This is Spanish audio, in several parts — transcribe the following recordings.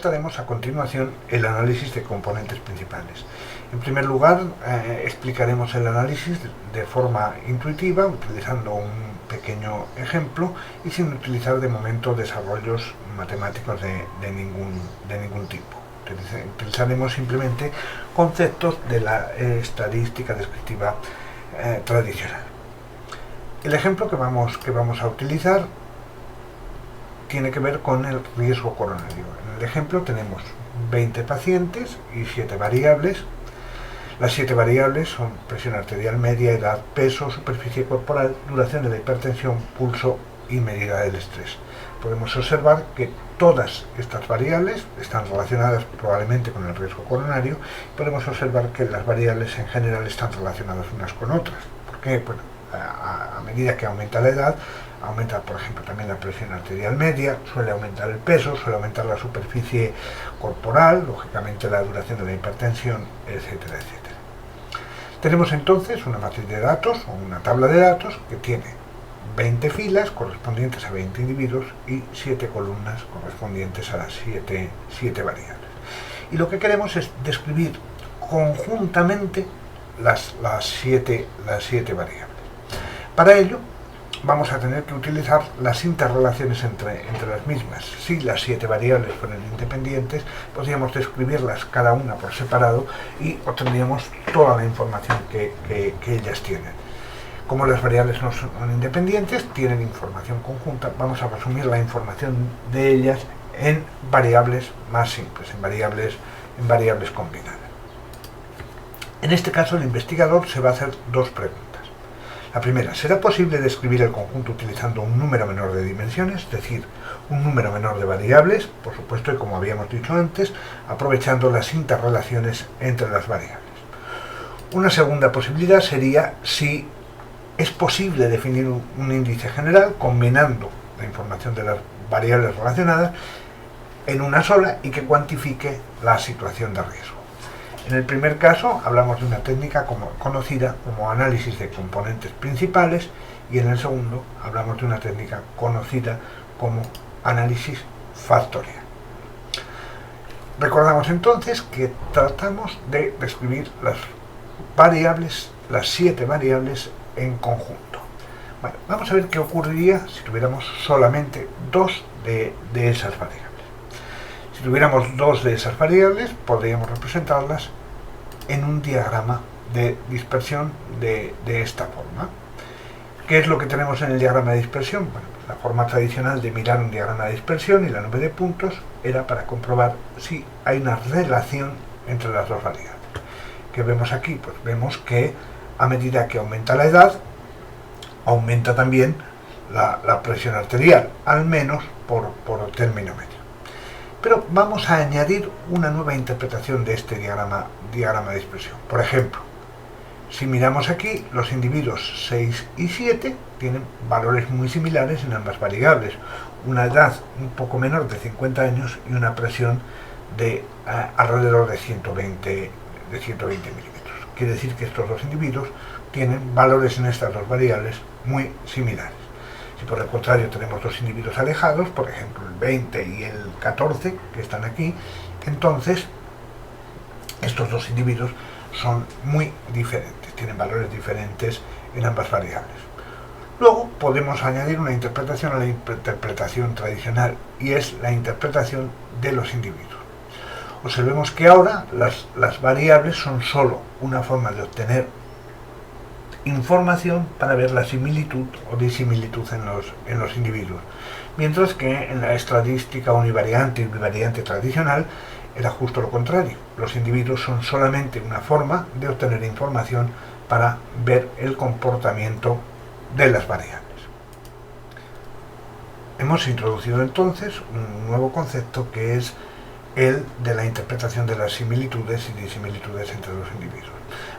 trataremos a continuación el análisis de componentes principales. En primer lugar, explicaremos el análisis de forma intuitiva, utilizando un pequeño ejemplo y sin utilizar de momento desarrollos matemáticos de ningún tipo. Utilizaremos simplemente conceptos de la estadística descriptiva tradicional. El ejemplo que vamos a utilizar tiene que ver con el riesgo coronario. En el ejemplo tenemos 20 pacientes y 7 variables. Las 7 variables son presión arterial media, edad, peso, superficie corporal, duración de la hipertensión, pulso y medida del estrés. Podemos observar que todas estas variables están relacionadas probablemente con el riesgo coronario. Podemos observar que las variables en general están relacionadas unas con otras. ¿Por qué? Bueno, a medida que aumenta la edad, aumenta, por ejemplo, también la presión arterial media, suele aumentar el peso, suele aumentar la superficie corporal, lógicamente la duración de la hipertensión, etcétera, etcétera. Tenemos entonces una matriz de datos o una tabla de datos que tiene 20 filas correspondientes a 20 individuos y 7 columnas correspondientes a las 7 variables. Y lo que queremos es describir conjuntamente las 7 variables. Para ello, vamos a tener que utilizar las interrelaciones entre las mismas. Si las 7 variables fueran independientes, podríamos describirlas cada una por separado y obtendríamos toda la información que ellas tienen. Como las variables no son independientes, tienen información conjunta, vamos a resumir la información de ellas en variables más simples, en variables combinadas. En este caso, el investigador se va a hacer dos preguntas. La primera, ¿será posible describir el conjunto utilizando un número menor de dimensiones, es decir, un número menor de variables, por supuesto, y como habíamos dicho antes, aprovechando las interrelaciones entre las variables? Una segunda posibilidad sería si es posible definir un índice general combinando la información de las variables relacionadas en una sola y que cuantifique la situación de riesgo. En el primer caso hablamos de una técnica conocida como análisis de componentes principales y en el segundo hablamos de una técnica conocida como análisis factorial. Recordamos entonces que tratamos de describir las 7 variables en conjunto. Bueno, vamos a ver qué ocurriría si tuviéramos solamente 2 de esas variables. Si tuviéramos 2 de esas variables, podríamos representarlas en un diagrama de dispersión de esta forma. ¿Qué es lo que tenemos en el diagrama de dispersión? Bueno, pues la forma tradicional de mirar un diagrama de dispersión y la nube de puntos era para comprobar si hay una relación entre las dos variables. ¿Qué vemos aquí? Pues vemos que a medida que aumenta la edad, aumenta también la presión arterial, al menos por término medio. Pero vamos a añadir una nueva interpretación de este diagrama de dispersión. Por ejemplo, si miramos aquí, los individuos 6 y 7 tienen valores muy similares en ambas variables. Una edad un poco menor de 50 años y una presión de alrededor de 120 milímetros. Quiere decir que estos dos individuos tienen valores en estas dos variables muy similares. Si por el contrario tenemos dos individuos alejados, por ejemplo el 20 y el 14 que están aquí, entonces estos dos individuos son muy diferentes, tienen valores diferentes en ambas variables. Luego podemos añadir una interpretación a la interpretación tradicional y es la interpretación de los individuos. Observemos que ahora las variables son solo una forma de obtener información para ver la similitud o disimilitud en los individuos, mientras que en la estadística univariante y bivariante tradicional era justo lo contrario. Los individuos son solamente una forma de obtener información para ver el comportamiento de las variables. Hemos introducido entonces un nuevo concepto que es el de la interpretación de las similitudes y disimilitudes entre los individuos.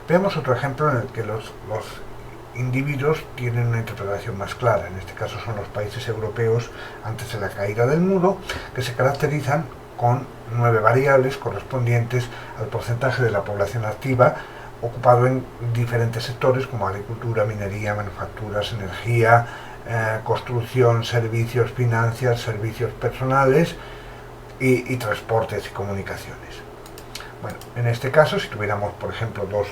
Veamos otro ejemplo en el que los individuos tienen una interpretación más clara. En este caso son los países europeos antes de la caída del muro, que se caracterizan con 9 variables correspondientes al porcentaje de la población activa ocupado en diferentes sectores como agricultura, minería, manufacturas, energía, construcción, servicios, finanzas, servicios personales, y transportes y comunicaciones. Bueno, en este caso, si tuviéramos, por ejemplo, dos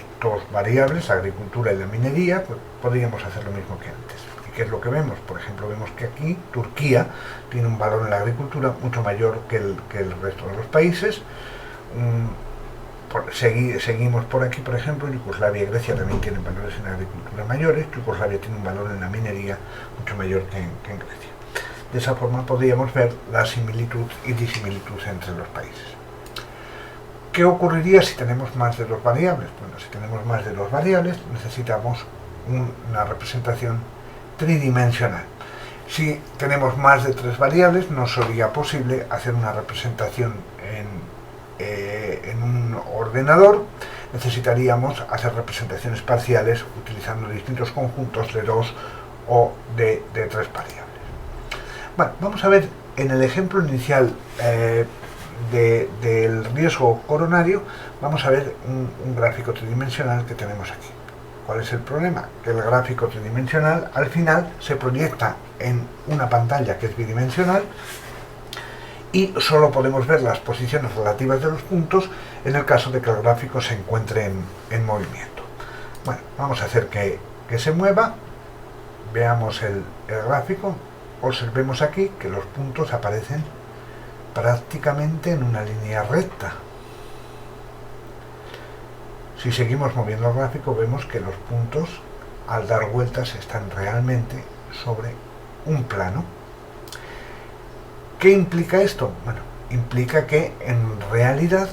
variables, la agricultura y la minería, pues podríamos hacer lo mismo que antes. ¿Y qué es lo que vemos? Por ejemplo, vemos que aquí Turquía tiene un valor en la agricultura mucho mayor que el resto de los países. Seguimos por aquí, por ejemplo, Yugoslavia y Grecia también tienen valores en la agricultura mayores. Yugoslavia tiene un valor en la minería mucho mayor que en Grecia. De esa forma podríamos ver la similitud y disimilitud entre los países. ¿Qué ocurriría si tenemos más de dos variables? Bueno, si tenemos más de dos variables necesitamos una representación tridimensional. Si tenemos más de tres variables no sería posible hacer una representación en un ordenador. Necesitaríamos hacer representaciones parciales utilizando distintos conjuntos de dos o de tres variables. Bueno, vamos a ver en el ejemplo inicial del riesgo coronario, vamos a ver un gráfico tridimensional que tenemos aquí. ¿Cuál es el problema? Que el gráfico tridimensional al final se proyecta en una pantalla que es bidimensional y solo podemos ver las posiciones relativas de los puntos en el caso de que el gráfico se encuentre en movimiento. Bueno, vamos a hacer que se mueva. Veamos el gráfico. Observemos aquí que los puntos aparecen prácticamente en una línea recta. Si seguimos moviendo el gráfico vemos que los puntos al dar vueltas están realmente sobre un plano. ¿Qué implica esto? Bueno, implica que en realidad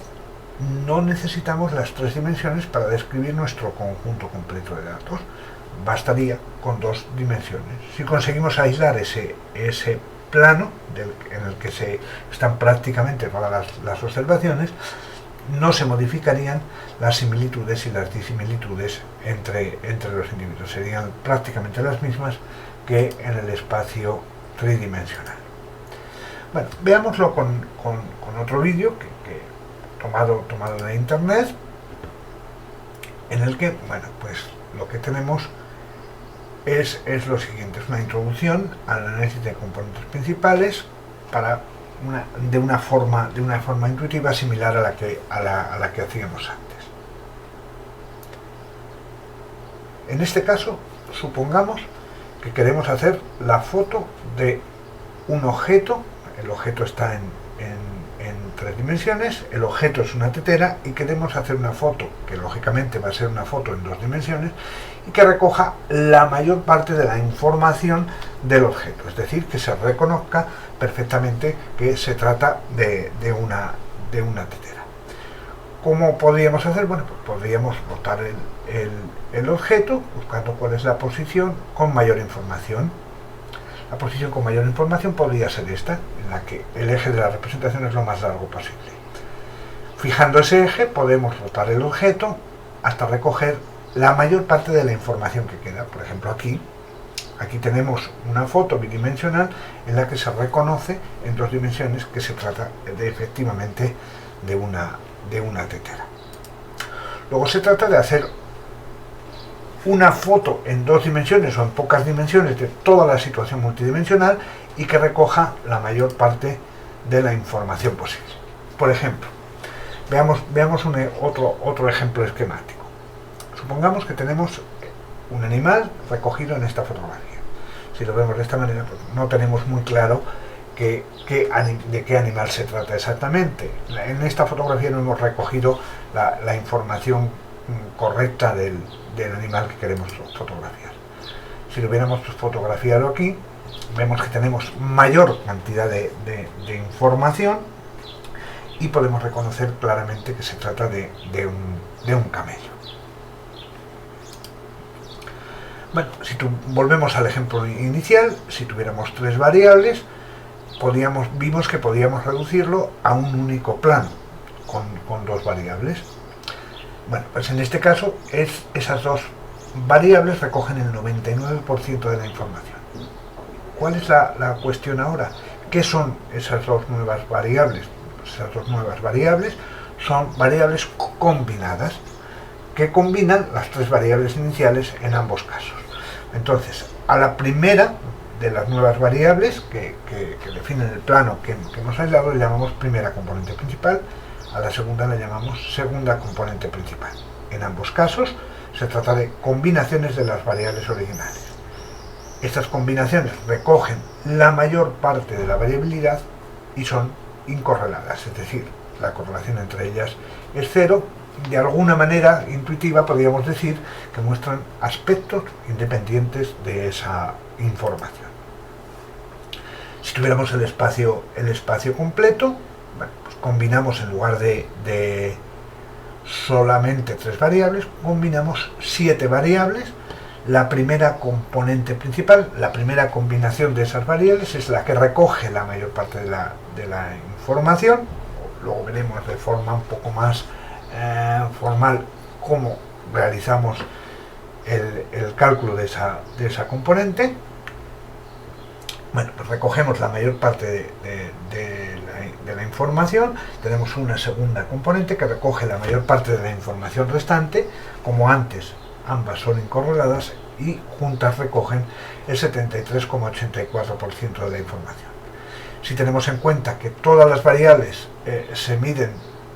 no necesitamos las tres dimensiones para describir nuestro conjunto completo de datos. Bastaría con dos dimensiones. Si conseguimos aislar ese plano en el que se están prácticamente todas las observaciones, no se modificarían las similitudes y las disimilitudes entre los individuos. Serían prácticamente las mismas que en el espacio tridimensional. Bueno, veámoslo con otro vídeo que tomado de internet, en el que, bueno, pues lo que tenemos es lo siguiente: es una introducción al análisis de componentes principales de una forma intuitiva similar a la que hacíamos antes. En este caso, supongamos que queremos hacer la foto de un objeto. El objeto está en tres dimensiones, el objeto es una tetera y queremos hacer una foto, que lógicamente va a ser una foto en dos dimensiones, y que recoja la mayor parte de la información del objeto, es decir, que se reconozca perfectamente que se trata de una tetera. ¿Cómo podríamos hacer? Bueno, pues podríamos rotar el objeto buscando cuál es la posición con mayor información. La posición con mayor información podría ser esta, en la que el eje de la representación es lo más largo posible. Fijando ese eje podemos rotar el objeto hasta recoger la mayor parte de la información que queda. Por ejemplo, aquí tenemos una foto bidimensional en la que se reconoce en dos dimensiones que se trata efectivamente de una tetera. Luego se trata de hacer una foto en dos dimensiones o en pocas dimensiones de toda la situación multidimensional y que recoja la mayor parte de la información posible. Por ejemplo, veamos otro ejemplo esquemático. Supongamos que tenemos un animal recogido en esta fotografía. Si lo vemos de esta manera, pues no tenemos muy claro de qué animal se trata exactamente. En esta fotografía no hemos recogido la información correcta del animal que queremos fotografiar. Si lo hubiéramos fotografiado aquí, vemos que tenemos mayor cantidad de información y podemos reconocer claramente que se trata de un camello. Bueno, si volvemos al ejemplo inicial, si tuviéramos tres variables, vimos que podíamos reducirlo a un único plano con dos variables. Bueno, pues en este caso esas dos variables recogen el 99% de la información. ¿Cuál es la cuestión ahora? ¿Qué son esas dos nuevas variables? Esas dos nuevas variables son variables combinadas, que combinan las tres variables iniciales en ambos casos. Entonces, a la primera de las nuevas variables que definen el plano que hemos aislado le llamamos primera componente principal, a la segunda le llamamos segunda componente principal. En ambos casos se trata de combinaciones de las variables originales. Estas combinaciones recogen la mayor parte de la variabilidad y son incorreladas, es decir, la correlación entre ellas es cero. De alguna manera intuitiva podríamos decir que muestran aspectos independientes de esa información. Si tuviéramos el espacio completo, bueno, pues combinamos, en lugar de solamente 3 variables, combinamos 7 variables. La primera componente principal, la primera combinación de esas variables es la que recoge la mayor parte de la información. Luego veremos de forma un poco más formal cómo realizamos el cálculo de esa componente. Bueno, pues recogemos la mayor parte de la información. Tenemos una segunda componente que recoge la mayor parte de la información restante. Como antes, ambas son incorreladas y juntas recogen el 73,84% de la información. Si tenemos en cuenta que todas las variables se miden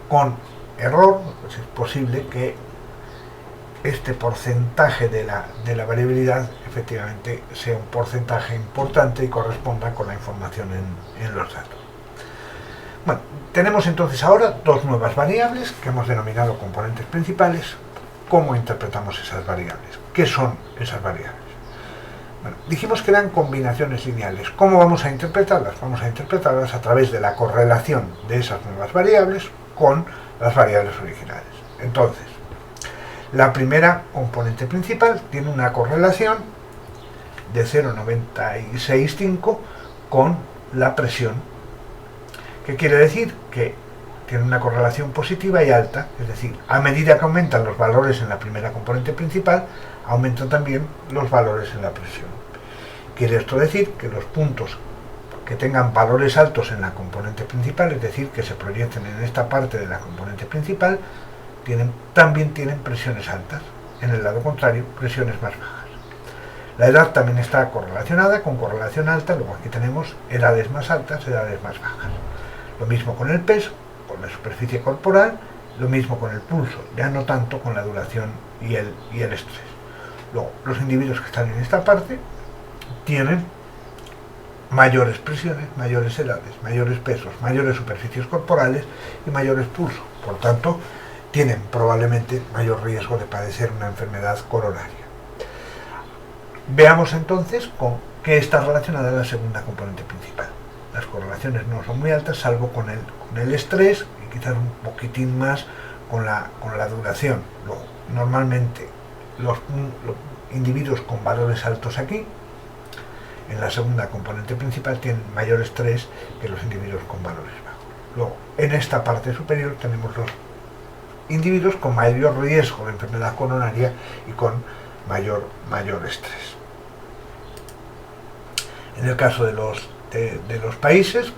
con error, pues es posible que este porcentaje de la variabilidad efectivamente sea un porcentaje importante y corresponda con la información en los datos. Bueno, tenemos entonces ahora 2 nuevas variables que hemos denominado componentes principales. ¿Cómo interpretamos esas variables? ¿Qué son esas variables? Bueno, dijimos que eran combinaciones lineales. ¿Cómo vamos a interpretarlas? Vamos a interpretarlas a través de la correlación de esas nuevas variables con las variables originales. Entonces, la primera componente principal tiene una correlación de 0,965 con la presión. ¿Qué quiere decir? Que tiene una correlación positiva y alta, es decir, a medida que aumentan los valores en la primera componente principal, aumentan también los valores en la presión. Quiere esto decir que los puntos que tengan valores altos en la componente principal, es decir, que se proyecten en esta parte de la componente principal, también tienen presiones altas. En el lado contrario, presiones más bajas. La edad también está correlacionada con correlación alta. Luego aquí tenemos edades más altas, edades más bajas. Lo mismo con el peso, con la superficie corporal, lo mismo con el pulso, ya no tanto con la duración y el estrés. Luego, los individuos que están en esta parte tienen mayores presiones, mayores edades, mayores pesos, mayores superficies corporales y mayores pulsos. Por tanto, tienen probablemente mayor riesgo de padecer una enfermedad coronaria. Veamos entonces con qué está relacionada la segunda componente principal. Las correlaciones no son muy altas, salvo con el estrés y quizás un poquitín más con la duración. Luego, normalmente los individuos con valores altos aquí, en la segunda componente principal, tienen mayor estrés que los individuos con valores bajos. Luego, en esta parte superior tenemos los individuos con mayor riesgo de enfermedad coronaria y con mayor estrés. En el caso de los países,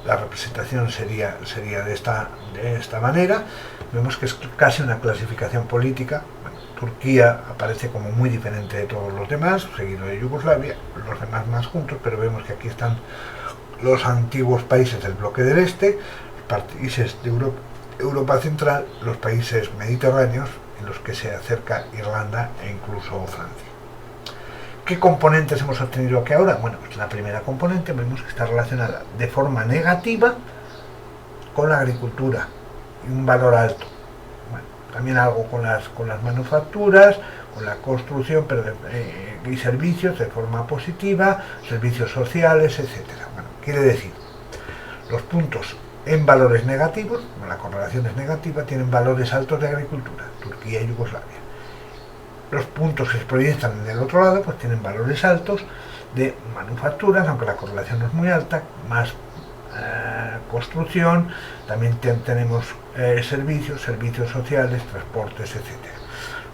la representación sería de esta manera. Vemos que es casi una clasificación política. Bueno, Turquía aparece como muy diferente de todos los demás, seguido de Yugoslavia, los demás más juntos, pero vemos que aquí están los antiguos países del bloque del este, los países de Europa Central, los países mediterráneos, en los que se acerca Irlanda e incluso Francia. ¿Qué componentes hemos obtenido aquí ahora? Bueno, pues la primera componente vemos que está relacionada de forma negativa con la agricultura y un valor alto. Bueno, también algo con las manufacturas, con la construcción y servicios de forma positiva, servicios sociales, etc. Bueno, quiere decir, los puntos en valores negativos, como la correlación es negativa, tienen valores altos de agricultura, Turquía y Yugoslavia. Los puntos que se proyectan en el otro lado pues tienen valores altos de manufacturas, aunque la correlación no es muy alta, más construcción, también tenemos servicios sociales, transportes, etc.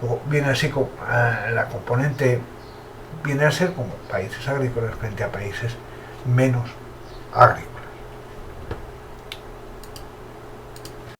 Luego viene así como la componente viene a ser como países agrícolas frente a países menos agrícolas.